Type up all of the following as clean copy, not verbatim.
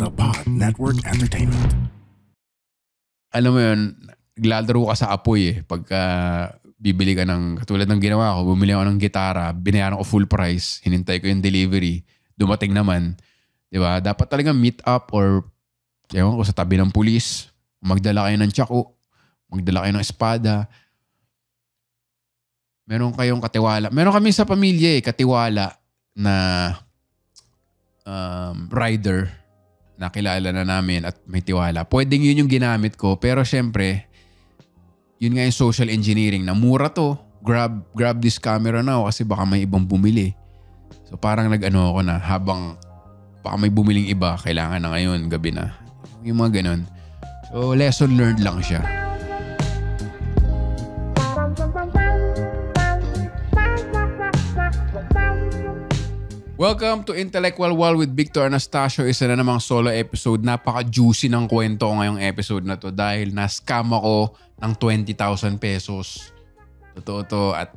The Pod Network Entertainment. Alam mo yun, naglalaro ka sa apoy pagka bibili ka ng, katulad ng ginawa ko, bumili ako ng gitara, binayaran ko full price, hinintay ko yung delivery, dumating naman. Diba? Dapat talagang meet up or ewan ko, sa tabi ng pulis, magdala kayo ng tsako, magdala kayo ng espada. Meron kayong katiwala. Meron kami sa pamilya katiwala na rider na kilala na namin at may tiwala. Pwedeng yun yung ginamit ko. Pero syempre, yun nga yung social engineering na mura to. Grab this camera now kasi baka may ibang bumili. So parang nag-ano ako na habang baka may bumiling iba, kailangan na ngayon, gabi na. Yung mga ganun. So lesson learned lang siya. Welcome to Intellectual Wall with Victor Anastasio. Isa na namang solo episode. Napaka-juicy ng kwento ko ngayong episode na to dahil na-scam ako ng 20,000 pesos. Totoo to at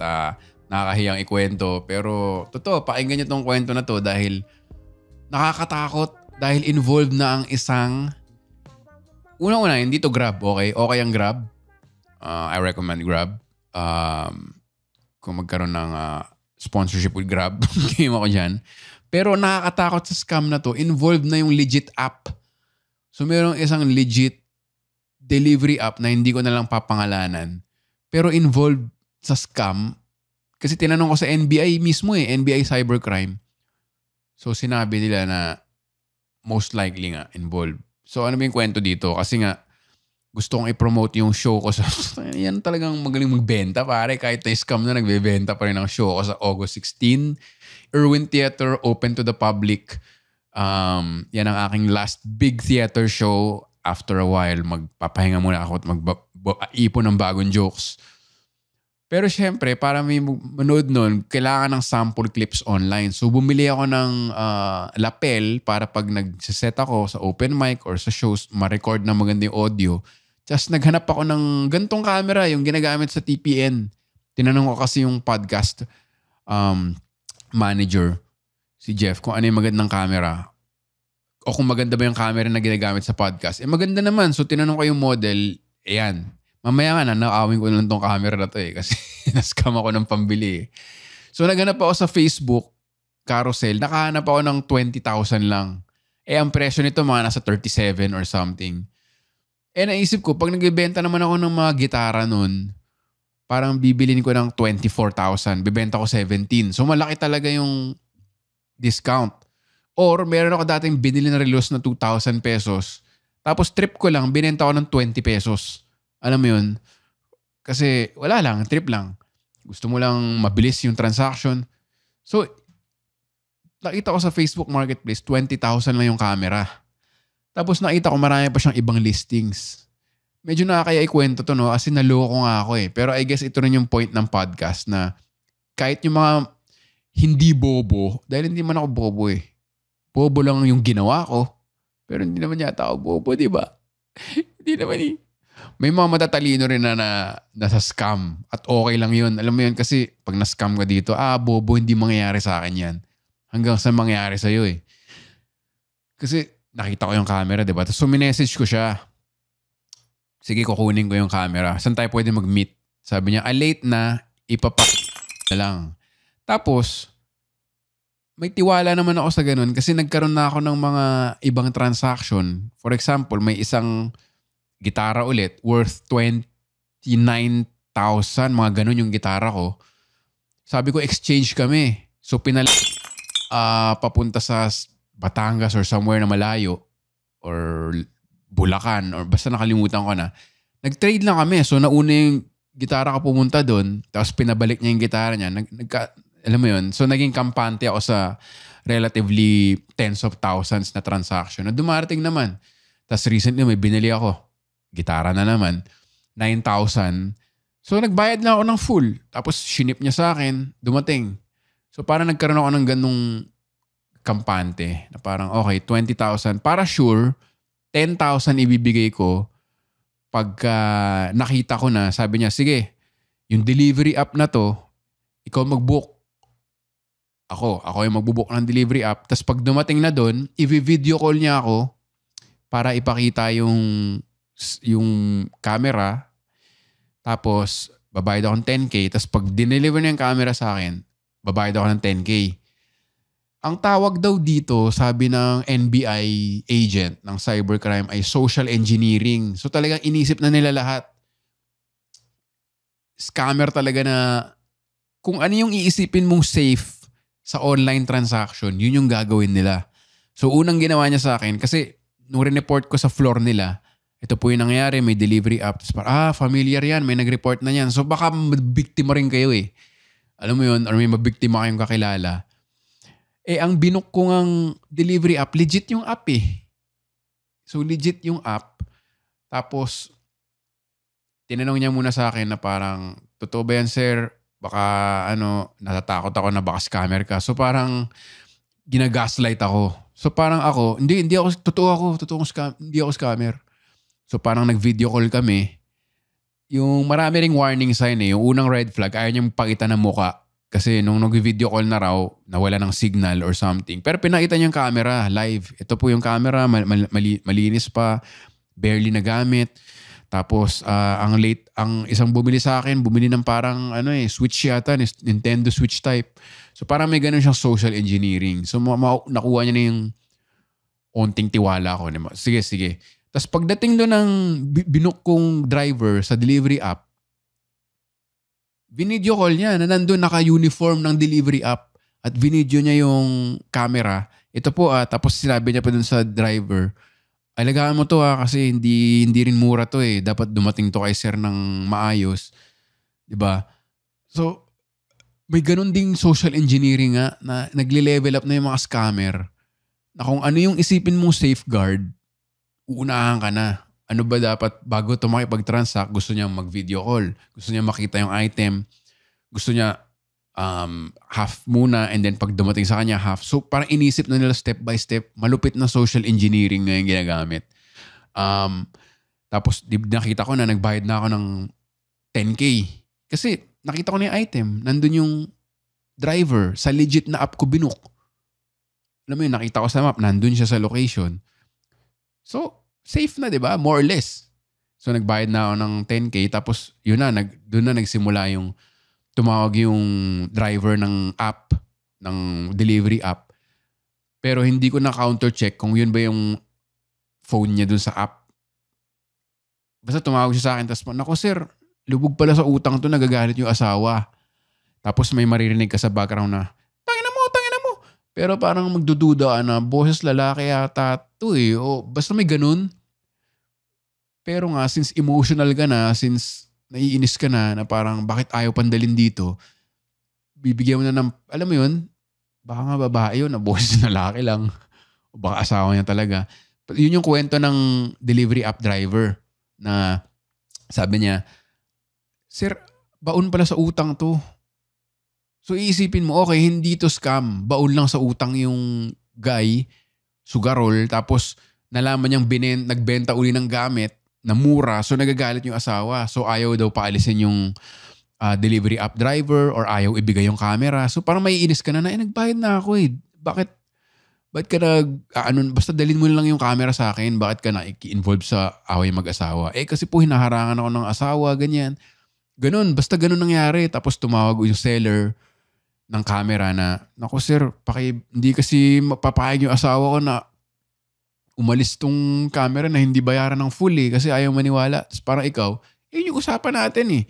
nakakahiyang ikwento. Pero totoo, pakinggan nyo tong kwento na to dahil nakakatakot. Dahil involved na ang isang... Unang-una, hindi to Grab, okay? Okay ang Grab. I recommend Grab. Kung magkaroon ng... sponsorship with Grab. Game ako dyan. Pero nakakatakot sa scam na to. Involved na yung legit app. So mayroong isang legit delivery app na hindi ko na lang papangalanan. Pero involved sa scam. Kasi tinanong ko sa NBI mismo NBI Cybercrime. So sinabi nila na most likely nga involved. So ano ba yung kwento dito? Kasi nga gusto kong i-promote yung show ko sa... Yan talagang magaling magbenta, pare. Kahit na-scam na, nagbebenta pa rin ang show ko sa August 16. Irwin Theater, open to the public. Yan ang aking last big theater show. After a while, magpapahinga muna ako at mag-ipon ng bagong jokes. Pero syempre, para may manood nun, kailangan ng sample clips online. So bumili ako ng lapel para pag nag-set ako sa open mic or sa shows, ma-record na maganda yung audio. Just naghanap ako ng gantong camera, yung ginagamit sa TPN. Tinanong ko kasi yung podcast manager, si Jeff, kung ano yung magandang camera. O kung maganda ba yung camera na ginagamit sa podcast. Maganda naman. So tinanong ko yung model, ayan. Mamaya nga na, naawin ko lang tong camera na to kasi nascam ako ng pambili. So naghanap ako sa Facebook, carousel, nakahanap ako ng 20,000 lang. Ang presyo nito mga nasa 37 or something. Naisip ko, pag nagbibenta naman ako ng mga gitara nun, parang bibilin ko ng 24,000. Bibenta ko 17. So malaki talaga yung discount. Or meron ako dating binili na relos na 2,000 pesos. Tapos trip ko lang, binenta ko ng 20 pesos. Alam mo yun? Kasi wala lang, trip lang. Gusto mo lang mabilis yung transaction. So, nakita ko sa Facebook Marketplace, 20,000 lang yung camera. Tapos nakita ko marami pa siyang ibang listings. Medyo nakakaya ikwento to, no? Kasi naloko nga ako Pero I guess ito rin yung point ng podcast na kahit yung mga hindi bobo, dahil hindi man ako bobo Bobo lang yung ginawa ko. Pero hindi naman yata ako bobo, di ba? Hindi naman May mga matatalino rin na nasa scam. At okay lang yun. Alam mo yun kasi pag na-scam ka dito, bobo, hindi mangyayari sa akin yan. Hanggang sa mangyayari sa'yo Kasi nakita ko yung camera, diba? Tapos minessage ko siya. Sige, kukunin ko yung camera. Saan tayo pwede mag-meet? Sabi niya, late na, na lang. Tapos, may tiwala naman ako sa ganun kasi nagkaroon na ako ng mga ibang transaction. For example, may isang gitara ulit worth 29,000, mga ganun yung gitara ko. Sabi ko, exchange kami. So, papunta sa Batangas or somewhere na malayo or Bulacan or basta nakalimutan ko na. Nag-trade lang kami. So, nauna yung gitara ko pumunta doon tapos pinabalik niya yung gitara niya. Alam mo yun? So, naging kampante ako sa relatively tens of thousands na transaction na dumarating naman. Tapos recently may binili ako. Gitara na naman. 9,000. So, nagbayad na ako ng full. Tapos, shinip niya sa akin. Dumating. So, parang nagkaroon ako ng ganung kampante na parang, okay, 20,000. Para sure, 10,000 ibibigay ko pagka nakita ko na, sabi niya, sige, yung delivery app na to, ikaw mag-book. Ako yung magbubook ng delivery app. Tapos pag dumating na doon, i-video call niya ako para ipakita yung camera. Tapos, babayad ako ng 10K. Tapos pag dineliver niya yung camera sa akin, babayad ako ng 10K. Ang tawag daw dito, sabi ng NBI agent ng cybercrime ay social engineering. So talagang inisip na nila lahat. Scammer talaga na kung ano yung iisipin mong safe sa online transaction, yun yung gagawin nila. So unang ginawa niya sa akin, kasi nung report ko sa floor nila, ito po yung nangyari, may delivery app. Tapos familiar yan, may nag-report na yan. So baka mabiktima rin kayo eh. Alam mo yun, or may mabiktima kayong kakilala. Ang binook ko ngang delivery app, legit yung app eh. So legit yung app. Tapos, tinanong niya muna sa akin na parang, totoo ba yan sir? Baka natatakot ako na baka scammer ka. So parang, ginagaslight ako. So parang ako, hindi ako, hindi ako scammer. So parang nag-video call kami. Yung marami ring warning sign eh. Yung unang red flag, ayaw niyang pakita ng muka. Kasi nung nag-video call na raw, nawala ng signal or something. Pero pinakita niya yung camera live. Ito po yung camera, malinis pa, barely nagamit. Tapos ang isang bumili sa akin, bumili ng parang Switch yata, Nintendo Switch type. So parang may ganun siyang social engineering. So nakuha niya na yung onting tiwala ko. Sige. Tapos pagdating doon ng binook kong driver sa delivery app, video call niya na nandun naka-uniform ng delivery app at video niya yung camera. Ito po tapos sinabi niya pa dun sa driver, alagaan mo to kasi hindi rin mura to eh. Dapat dumating to kay sir ng maayos. 'Di ba? So, may ganun ding social engineering nga na nagle-level up na yung mga scammer na kung ano yung isipin mong safeguard, uunahan ka na. Ano ba dapat bago ito makipag-transact, gusto niya mag-video call. Gusto niya makita yung item. Gusto niya half muna and then pag dumating sa kanya half. So parang inisip na nila step by step. Malupit na social engineering na yung ginagamit. Tapos nakita ko na nagbayad na ako ng 10K. Kasi nakita ko na yung item. Nandun yung driver. Sa legit na app ko binook. Alam mo yun, nakita ko sa map. Nandun siya sa location. So, safe na, di ba? More or less. So, nagbayad na ako ng 10K. Tapos, yun na, doon na nagsimula yung tumawag yung driver ng app, ng delivery app. Pero hindi ko na counter-check kung yun ba yung phone niya dun sa app. Basta tumawag siya sa akin. Tapos, naku sir, lubog pala sa utang to, nagagalit yung asawa. Tapos, may maririnig ka sa background na, tangina mo. Pero parang magdududa ka na, boses lalaki yata to eh. O, basta may ganun. Pero nga, since emotional ka na, since naiinis ka na parang bakit ayaw pandalin dito, bibigyan mo na ng, alam mo yun, baka nga babae yun, na boses lalaki lang. O baka asawa niya talaga. Yun yung kwento ng delivery app driver na sabi niya, sir, baon pala sa utang to. So iisipin mo, okay, hindi to scam. Baon lang sa utang yung guy, sugarol, tapos nalaman niyang nagbenta uli ng gamit na mura, so nagagalit yung asawa. So ayaw daw paalisin yung delivery app driver or ayaw ibigay yung camera. So parang maiinis ka na nagbayad na ako eh. Bakit ka basta dalhin mo lang yung camera sa akin, bakit ka na i-involve sa away mag-asawa? Kasi po hinaharangan ako ng asawa, ganyan. Ganun, basta ganun nangyari. Tapos tumawag yung seller ng camera na, naku sir, hindi kasi mapapayag yung asawa ko na umalis tong camera na hindi bayaran ng full eh kasi ayaw maniwala. Tapos parang ikaw, yun yung usapan natin eh.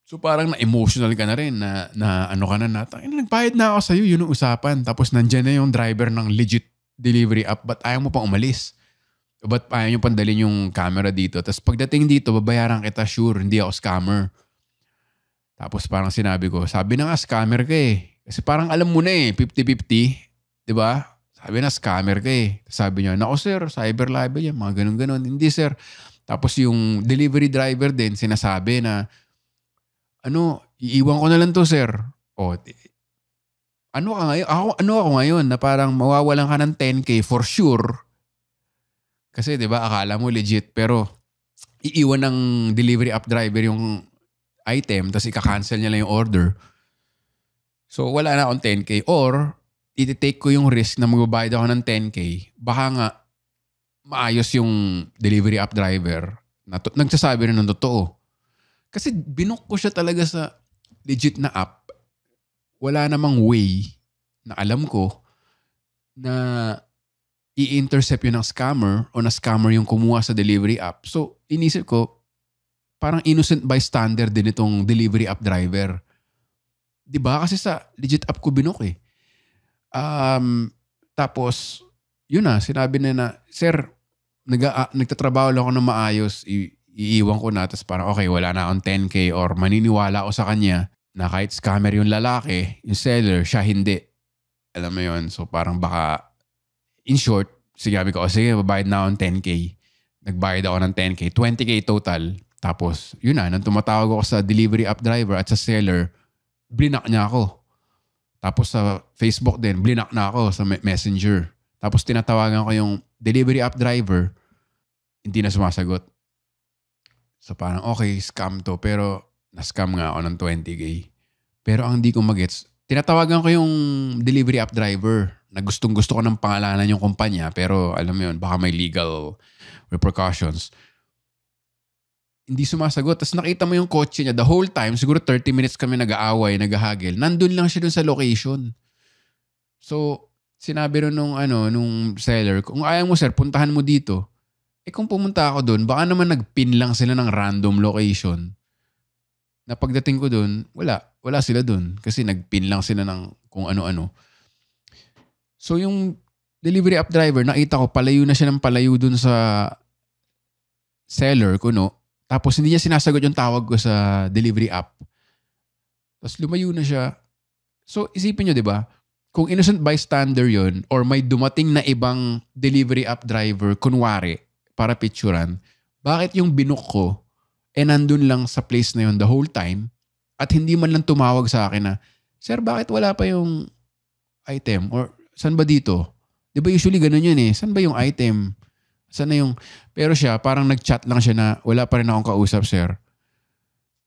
So parang na-emotional ka na rin na ano ka na nagbayad na ako sa'yo, yun yung usapan. Tapos nandyan na yung driver ng legit delivery app, but ayaw mo pang umalis? Ba't ayaw nyo pandalin yung camera dito? Tapos pagdating dito, babayaran kita, sure, hindi ako scammer. Tapos parang sabi na nga, scammer ka eh. Kasi parang alam mo na eh, 50-50. Diba? Sabi na, scammer ka eh. Sabi niya, nako sir, cyber libel yan, mga ganun-ganun. Hindi sir. Tapos yung delivery driver din, sinasabi na, iiwan ko na lang to sir. Ano ako ngayon na parang mawawalan ka ng 10K for sure. Kasi diba, akala mo legit. Pero iiwan ng delivery app driver yung item, tapos ika-cancel niya lang yung order. So, wala na akong 10K. Or, iti-take ko yung risk na magbabayad ako ng 10K. Baka nga, maayos yung delivery app driver na nagsasabi rin ng totoo. Kasi binook ko siya talaga sa legit na app. Wala namang way na alam ko na i-intercept yun ng scammer o na scammer yung kumuha sa delivery app. So, inisip ko, parang innocent bystander din itong delivery app driver. Diba? Kasi sa legit app ko binook eh. Tapos, yun na, sinabi na, Sir, nagtatrabaho lang ako ng maayos, iiwan ko na, tapos parang okay, wala na akong 10K or maniniwala ako sa kanya na kahit scammer yung lalaki, yung seller, siya hindi. Alam mo yun? So parang baka, in short, sinabi ko, sige, babayad na akong 10K. Nagbayad ako ng 10K, 20K total. Tapos, yun na, nang tumatawag ako sa delivery app driver at sa seller, blinak niya ako. Tapos sa Facebook din, blinak na ako sa Messenger. Tapos tinatawagan ko yung delivery app driver, hindi na sumasagot. So parang okay, scam to. Pero na-scam nga ako ng 20K. Pero ang hindi ko magets, tinatawagan ko yung delivery app driver na gustong-gusto ko ng pangalanan yung kumpanya. Pero alam mo yun, baka may legal repercussions. Hindi sumasagot. Tapos nakita mo yung kotse niya the whole time, siguro 30 minutes kami nag-aaway, nag-hagil. Nandun lang siya dun sa location. So, sinabi rin nung seller, kung ayaw mo sir, puntahan mo dito. Eh kung pumunta ako dun, baka naman nag-pin lang sila ng random location. Na pagdating ko dun, wala sila dun. Kasi nag-pin lang sila ng kung ano-ano. So yung delivery app driver, nakita ko, palayo na siya ng palayo dun sa seller ko, no? Tapos hindi niya sinasagot yung tawag ko sa delivery app. Tapos lumayo na siya. So isipin nyo, di ba? Kung innocent bystander yon or may dumating na ibang delivery app driver, kunwari, para picturean, bakit yung binook ko, nandun lang sa place na yon the whole time at hindi man lang tumawag sa akin na, Sir, bakit wala pa yung item? Or saan ba dito? Di ba usually ganun yun eh. Saan ba yung item? Saan na yung... Pero siya, parang nag-chat lang siya na wala pa rin akong kausap, sir.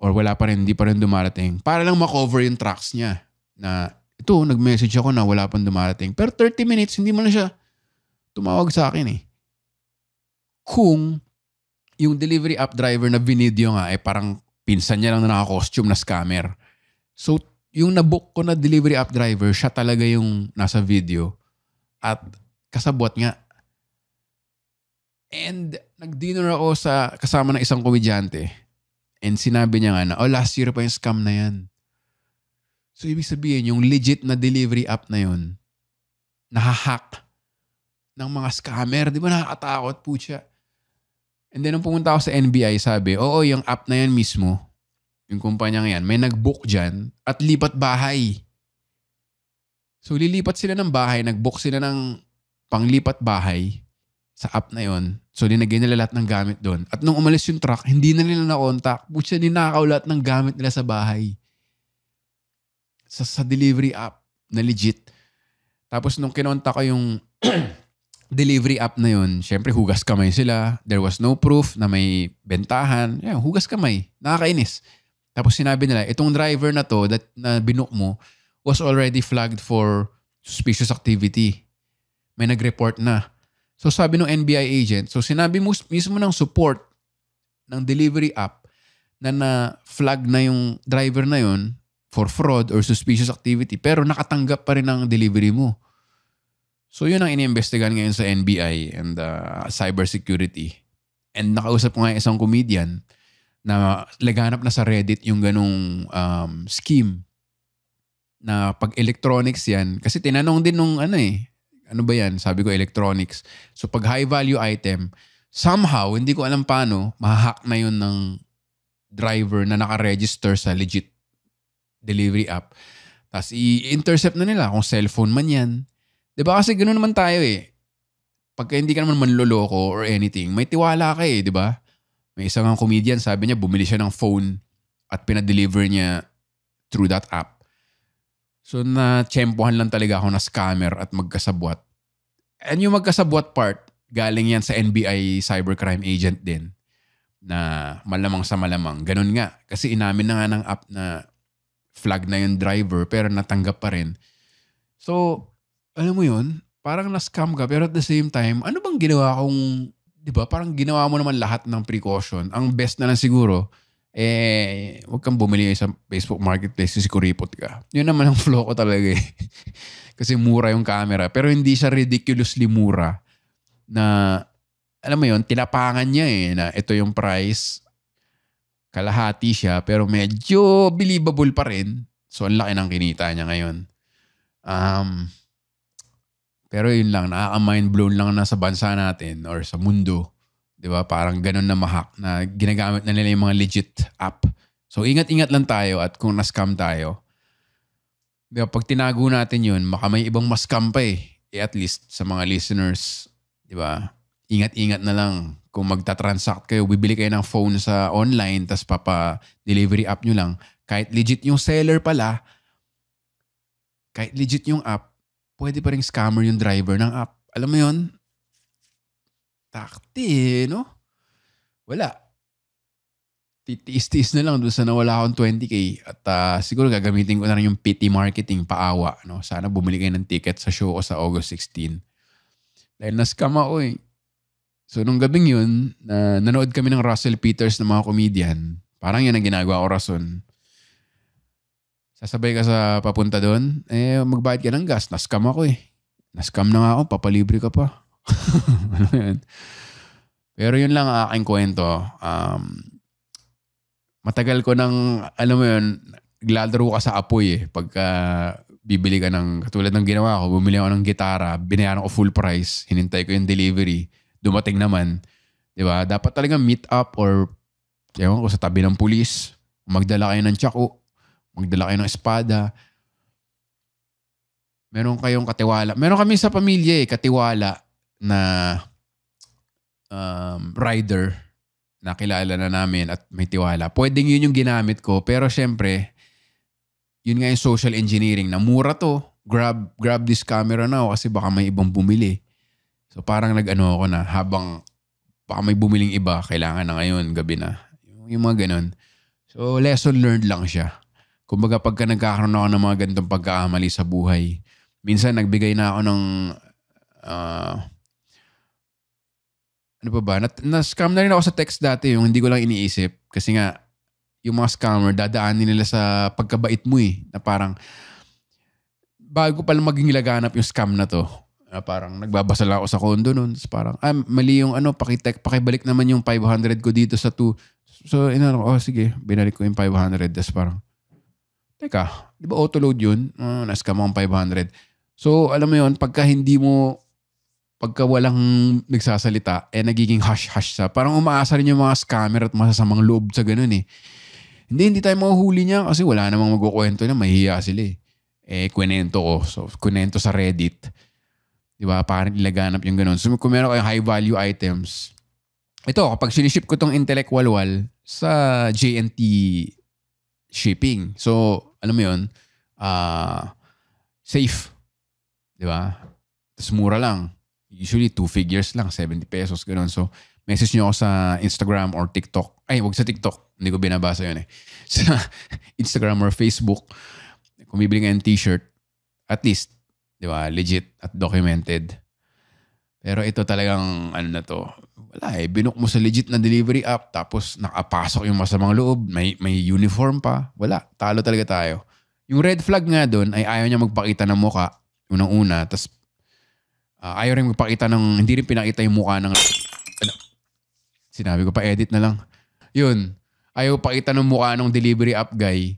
Or wala pa rin, hindi pa rin dumarating. Para lang makover yung tracks niya. Na ito, nag-message ako na wala pang dumarating. Pero 30 minutes, hindi mo na siya tumawag sa akin eh. Kung yung delivery app driver na binidyo nga, parang pinsan niya lang na naka-costume na scammer. So, yung nabook ko na delivery app driver, siya talaga yung nasa video. At kasabot nga. And nag-dinner ako sa kasama ng isang komedyante. And sinabi niya nga na, last year pa yung scam na yan. So, ibig sabihin, yung legit na delivery app na yun, nahahack ng mga scammer. Di ba nakakatakot po siya? And then, nung pumunta ako sa NBI, sabi, yung app na yan mismo, yung kumpanya yan, may nag-book dyan at lipat bahay. So, lilipat sila ng bahay, nag-book sila ng panglipat bahay sa app na yon. So, linagay nila lahat ng gamit doon. At nung umalis yung truck, hindi na nila na-contact. Butya, ninakaw lahat ng gamit nila sa bahay. Sa delivery app na legit. Tapos nung kinontak ko yung delivery app na yun, syempre hugas kamay sila. There was no proof na may bentahan. Yeah, hugas kamay. Nakakainis. Tapos sinabi nila, itong driver na to na binook mo was already flagged for suspicious activity. May nag-report na. So sabi ng NBI agent, so sinabi mismo ng support ng delivery app na flag na yung driver na yun for fraud or suspicious activity pero nakatanggap pa rin ng delivery mo. So yun ang iniimbestigahan ngayon sa NBI and cybersecurity. And nakausap ko nga isang comedian na laganap na sa Reddit yung ganong scheme na pag electronics yan. Kasi tinanong din nung ano ba yan? Sabi ko electronics. So pag high value item, somehow, hindi ko alam paano, mahahack na yun ng driver na naka-register sa legit delivery app. Tapos i-intercept na nila kung cellphone man yan. Diba kasi ganoon naman tayo eh. Pagka hindi ka naman manloloko or anything, may tiwala ka eh, diba? May isang comedian, sabi niya, bumili siya ng phone at pinadeliver niya through that app. So na-tsempohan lang talaga ako na scammer at magkasabwat. And yung magkasabwat part, galing yan sa NBI cybercrime agent din. Na malamang sa malamang. Ganun nga. Kasi inamin na nga ng app na flag na yung driver pero natanggap pa rin. So, alam mo yun, parang na-scam ka pero at the same time, ano bang ginawa kong, 'di ba? Parang ginawa mo naman lahat ng precaution. Ang best na lang siguro wag kang bumili sa Facebook Marketplace kasi kuripot ka. Yun naman ang flow ko talaga eh. Kasi mura yung camera. Pero hindi siya ridiculously mura na, alam mo yun, tinapangan niya na ito yung price. Kalahati siya pero medyo believable pa rin. So, ang laki ng kinita niya ngayon. Pero yun lang, nakaka-mind blown lang na sa bansa natin or sa mundo. 'Di ba? Parang ganun na mahak na ginagamit na nila yung mga legit app. So, ingat-ingat lang tayo at kung na-scam tayo, 'di ba, pag tinago natin yun, baka may ibang ma-scam pa eh. At least sa mga listeners, 'di ba? Ingat-ingat na lang. Kung magta-transact kayo, bibili kayo ng phone sa online, tas papa-delivery app nyo lang. Kahit legit yung seller pala, kahit legit yung app, pwede pa rin scammer yung driver ng app. Alam mo yun? Takti no? Wala. Titiis-tiis na lang doon sa nawala akong 20K. At siguro gagamitin ko na rin yung PT marketing, paawa. No? Sana bumili kayo ng ticket sa show ko sa August 16. Dahil na-scam ako eh. So, nung gabing yun, nanood kami ng Russell Peters ng mga comedian. Parang yan ang ginagawa ko rason. Sasabay ka sa papunta doon, magbayad ka ng gas. Na-scam ako eh. Na-scam na nga ako, papalibre ka pa. Pero yun lang ang aking kwento. Matagal ko nang, alam mo yun, naglalaro ka sa apoy eh. Pagka bibili ka ng, katulad ng ginawa ko, bumili ako ng gitara, binayaran ko full price, hinintay ko yung delivery, dumating naman. Di ba? Dapat talaga meet up or ewan ko, sa tabi ng pulis. Magdala kayo ng tsako. Magdala kayo ng espada. Meron kayong katiwala. Meron kami sa pamilya katiwala na rider na kilala na namin at may tiwala. Pwedeng yun yung ginamit ko. Pero syempre, yun nga yung social engineering na mura to. Grab this camera now kasi baka may ibang bumili. So parang nag-ano ako na habang baka may bumiling iba, kailangan na ngayon, gabi na. Yung mga ganun. So lesson learned lang siya. Kumbaga pagka nagkakaroon ako ng mga ganitong pagkakamali sa buhay, minsan nagbigay na ako ng ano pa ba? Na-scam na rin ako sa text dati yung hindi ko lang iniisip. Kasi nga, yung mga scammer, dadaanin nila sa pagkabait mo na parang, bago pa lang maging laganap yung scam na to, parang nagbabasa lang ako sa condo nun. Parang, mali yung pakibalik naman yung 500 ko dito sa 2. So, sige, binalik ko yung 500. Tapos parang, teka, di ba auto-load yun? Na-scam akong 500. So, alam mo yun, pagka walang nagsasalita, nagiging hush-hush sa. Parang umaasa rin yung mga scammer at masasamang loob sa ganun eh. Hindi tayo mahuhuli niya kasi wala namang magkukwento na mahihiya sila eh. Kwento ko. So, kwento sa Reddit. Di ba? Parang ilaganap yung ganun. So, kung meron kayong high-value items, ito, kapag siniship ko tong intellectual wall sa JNT shipping. So, alam mo yun, safe. Di ba? Tapos mura lang. Usually 2 figures lang, 70 pesos, gano'n. So, message nyo ako sa Instagram or TikTok. Ay, wag sa TikTok. Hindi ko binabasa yun eh. Sa Instagram or Facebook. Kung bibili nga ng t-shirt, at least, di ba, legit at documented. Pero ito talagang, ano na to, wala binook mo sa legit na delivery app, tapos nakapasok yung masamang loob, may uniform pa. Wala, talo talaga tayo. Yung red flag nga doon ay ayaw niya magpakita ng muka, unang-una, tapos ayaw rin magpakita ng, hindi rin pinakita yung mukha ng, sinabi ko pa, edit na lang. Yun, ayaw pakita ng mukha ng delivery app guy.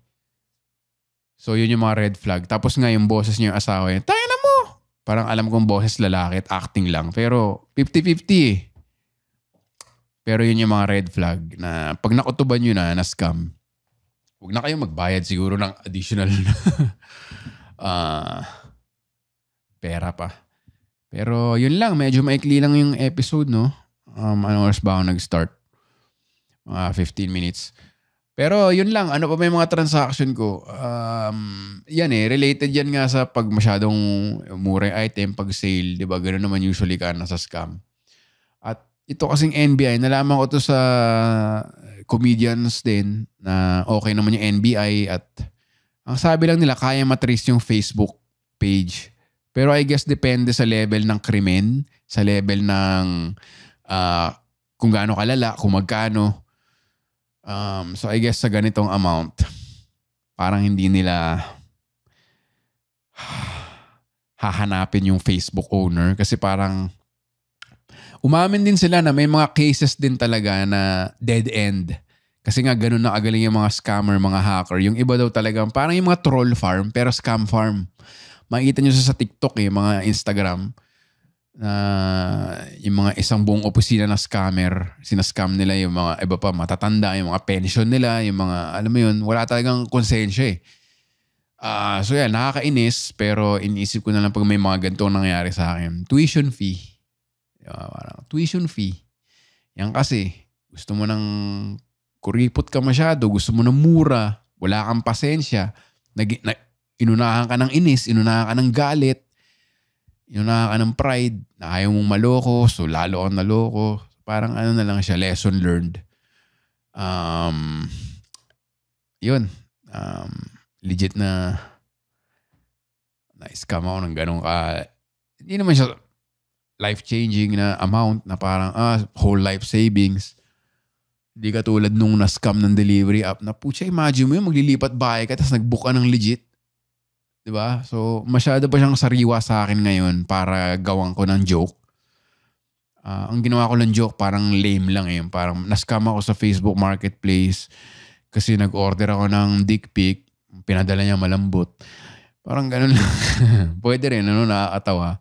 So yun yung mga red flag. Tapos nga yung boses niya yung asawa yun, tayo na mo! Parang alam kong boses lalaki at acting lang. Pero 50-50 Pero yun yung mga red flag na pag nakutuban nyo na scam, huwag na kayong magbayad siguro ng additional pera pa. Pero yun lang, medyo maikli lang yung episode, no? Anong oras ba ako nag-start? Mga 15 minutes. Pero yun lang, ano pa may mga transaction ko? Yan related yan nga sa pag masyadong mura yung item, pag sale, di ba? Ganun naman usually ka nasa scam. At ito kasing NBI, nalaman ko to sa comedians din na okay naman yung NBI at ang sabi lang nila, kaya matrace yung Facebook page Pero I guess depende sa level ng krimen, sa level ng kung gaano kalala, kung magkano. So I guess sa ganitong amount, parang hindi nila hahanapin yung Facebook owner kasi parang umamin din sila na may mga cases din talaga na dead end. Kasi nga ganun na kagaling yung mga scammer, mga hacker. Yung iba daw talagang parang yung mga troll farm pero scam farm. Makikita nyo sa TikTok mga Instagram na yung mga isang buong opisina na scammer. Sinascam nila yung mga iba pa matatanda, yung mga pension nila, yung mga alam mo yun, wala talagang konsensya So yeah, nakakainis pero iniisip ko na lang pag may mga ganito nangyayari sa akin. Tuition fee. Parang tuition fee. Yan kasi, gusto mo ng kuripot ka masyado, gusto mo ng mura, wala kang pasensya, inunahan ka ng inis, inunahan ka ng galit, inunahan ka ng pride, na ayaw mong maloko, so lalo kang naloko. Parang ano na lang siya, lesson learned. Yun. Legit na na-scam ako ng ganun ka. Hindi naman siya life-changing na amount na parang whole life savings. Hindi ka tulad nung na-scam ng delivery app na putya, imagine mo yun, maglilipat bahay ka tapos nag-book ka ng legit. Diba? So, masyado pa siyang sariwa sa akin ngayon para gawang ko ng joke. Ang ginawa ko ng joke parang lame lang Parang na-scam ako sa Facebook Marketplace kasi nag-order ako ng dick pic. Pinadala niya malambot. Parang ganun lang. Pwede rin, nakakatawa.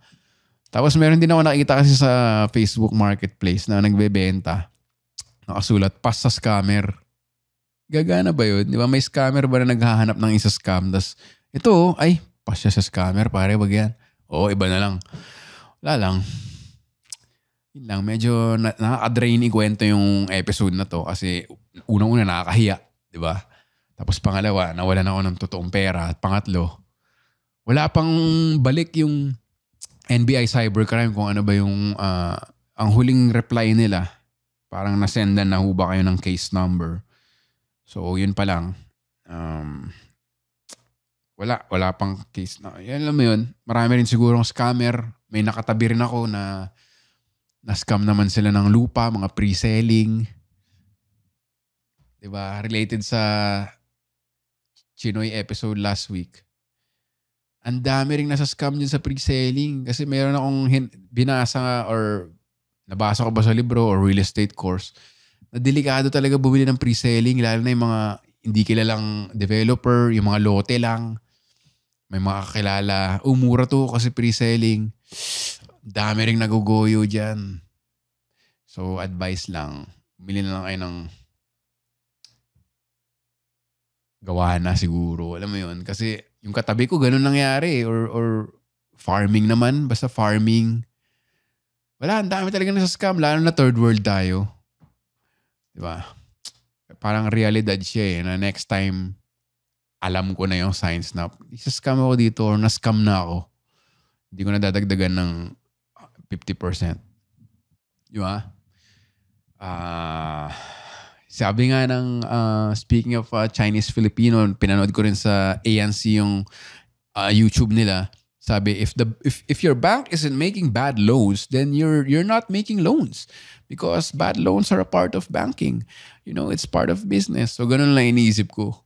Tapos meron din ako nakikita kasi sa Facebook Marketplace na nagbebenta. Nakasulat, pass sa scammer. Gagana ba yun? Di ba may scammer ba na naghahanap ng isa scam? Tapos ito, pass siya sa scammer. Pare, wag yan. Oo, iba na lang. Wala lang. Yun lang, medyo nakaka-drain ikwento yung episode na to kasi unang-una nakakahiya. Di ba? Tapos pangalawa, nawalan ako ng totoong pera. At pangatlo, wala pang balik yung NBI cybercrime kung ano ba yung ang huling reply nila. Parang nasendan na ho ba kayo ng case number. So, yun pa lang. Wala pang case na. Yan alam mo yun. Marami rin sigurong scammer. May nakatabi rin ako na scam naman sila ng lupa, mga pre-selling. Diba? Related sa Chinoy episode last week. Ang dami rin nasa scam din sa pre-selling. Kasi mayroon akong binasa or nabasa ko ba sa libro or real estate course na delikado talaga bumili ng pre-selling lalo na yung mga hindi kilalang developer, yung mga lote lang. May mga kakilala. Mura to kasi pre-selling. Dami ring nagugoyo dyan. So, advice lang. Bumili na lang kayo ng gawa na siguro. Alam mo yun? Kasi yung katabi ko, ganun nangyari. Or farming naman. Basta farming. Wala, ang dami talaga nasa scam. Lalo na third world tayo. Diba? Parang realidad siya na next time, alam ko na yung signs na isa-scam ako dito or na-scam na ako. Hindi ko na dadagdagan ng 50%. Diba? Sabi nga ng, speaking of Chinese-Filipino, pinanood ko rin sa ANC yung YouTube nila. Sabi, if your bank isn't making bad loans, then you're not making loans because bad loans are a part of banking. You know, it's part of business. So ganun lang iniisip ko.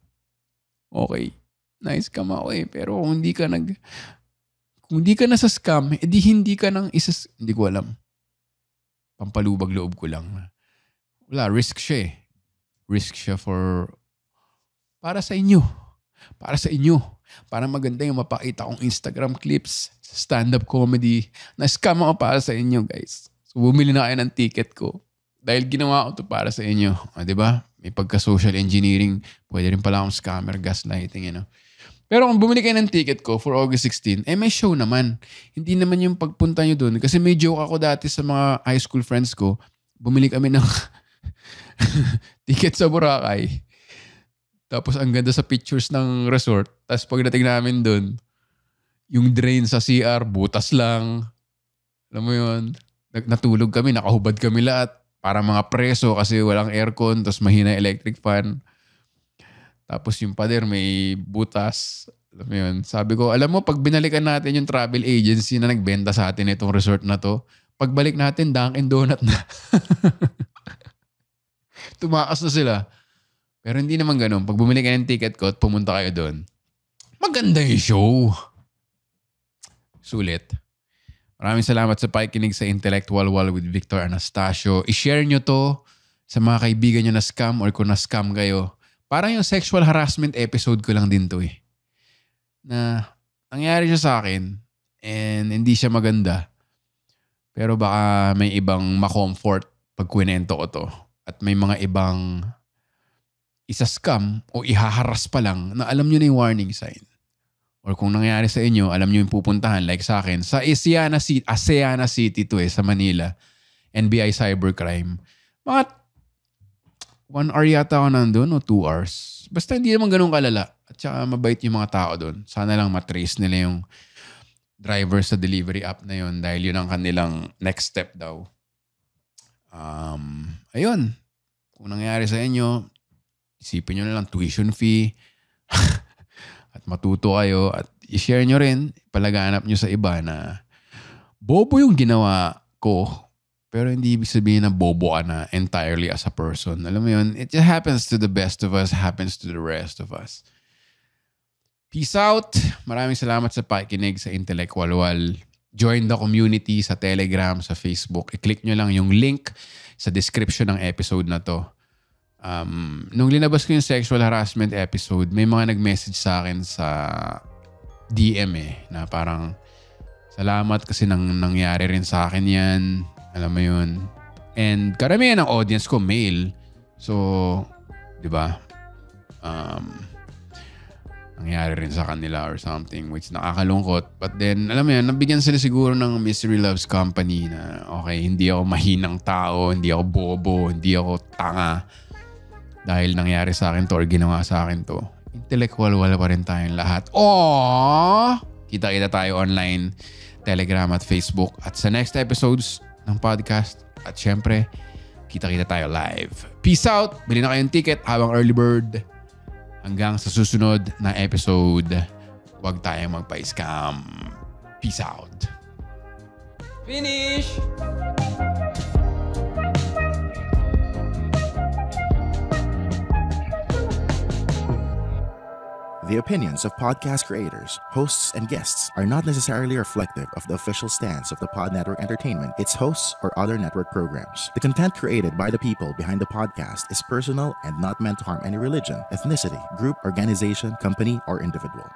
Okay, nice scam ako pero kung hindi ka na sa scam, edi hindi ka nang hindi ko alam. Pampalubag loob ko lang. Wala, risk siya Risk siya para sa inyo. Para sa inyo. Para maganda yung mapakita kong Instagram clips, stand-up comedy. Na-scam ako para sa inyo, guys. So, bumili na kayo ng ticket ko. Dahil ginawa ko to para sa inyo. Diba? May pagka-social engineering. Pwede rin pala akong scammer, gaslighting, Pero kung bumili kayo ng ticket ko for August 16, may show naman. Hindi naman yung pagpunta nyo dun. Kasi may joke ako dati sa mga high school friends ko. Bumili kami ng ticket sa Boracay. Tapos ang ganda sa pictures ng resort. Tapos pagdating namin dun, yung drain sa CR, butas lang. Alam mo yun? Natulog kami, nakahubad kami lahat. Para mga preso kasi walang aircon, tapos mahina electric fan. Tapos yung pader may butas. Alam mo yun? Sabi ko, alam mo, pag binalikan natin yung travel agency na nagbenta sa atin itong resort na to, pagbalik natin, Dunkin' Donut na. Tumakas na sila. Pero hindi naman ganun. Pag bumili kayo ng ticket ko at pumunta kayo doon, maganda yung show. Sulit. Maraming salamat sa pakikinig sa Intellectual Wall with Victor Anastasio. I-share nyo to sa mga kaibigan nyo na scam or kung na-scam kayo. Parang yung sexual harassment episode ko lang din to eh. Na nangyari siya sa akin and hindi siya maganda. Pero baka may ibang ma-comfort pag kwento ko to. At may mga ibang isa-scam o ihaharas pa lang na alam nyo na yung warning sign. Or kung nangyari sa inyo, alam nyo yung pupuntahan like sa akin. Sa Asiana City to sa Manila. NBI Cybercrime. Mga 1 hour yata ako nandun o 2 hours. Basta hindi naman ganun kalala. At saka mabait yung mga tao doon. Sana lang matrace nila yung driver sa delivery app na yun dahil yun ang kanilang next step daw. Ayun. Kung nangyari sa inyo, isipin nyo na lang tuition fee at matuto kayo at i-share nyo rin, palaganap nyo sa iba na bobo yung ginawa ko pero hindi ibig sabihin na bobo ka na entirely as a person. Alam mo yun, it just happens to the best of us, happens to the rest of us. Peace out. Maraming salamat sa pakikinig sa Intellectual Wall. Join the community sa Telegram, sa Facebook. I-click nyo lang yung link sa description ng episode na to. Nung linabas ko yung sexual harassment episode, may mga nag-message sa akin sa DM na parang salamat kasi nangyari rin sa akin yan. Alam mo yun. And karamihan ng audience ko male. So, di ba? Nangyari rin sa kanila or something which nakakalungkot. But then, alam mo yan, nabigyan sila siguro ng Mystery Loves Company na okay, hindi ako mahinang tao, hindi ako bobo, hindi ako tanga. Dahil nangyari sa akin to or ginawa sa akin to. Intellectual wala pa rin tayong lahat. Aww! Kita-kita tayo online, Telegram at Facebook. At sa next episodes ng podcast. At syempre, kita-kita tayo live. Peace out! Bili na kayong ticket habang early bird. Hanggang sa susunod na episode, huwag tayong magpa-scam. Peace out. Finish! The opinions of podcast creators, hosts, and guests are not necessarily reflective of the official stance of the Pod Network Entertainment, its hosts, or other network programs. The content created by the people behind the podcast is personal and not meant to harm any religion, ethnicity, group, organization, company, or individual.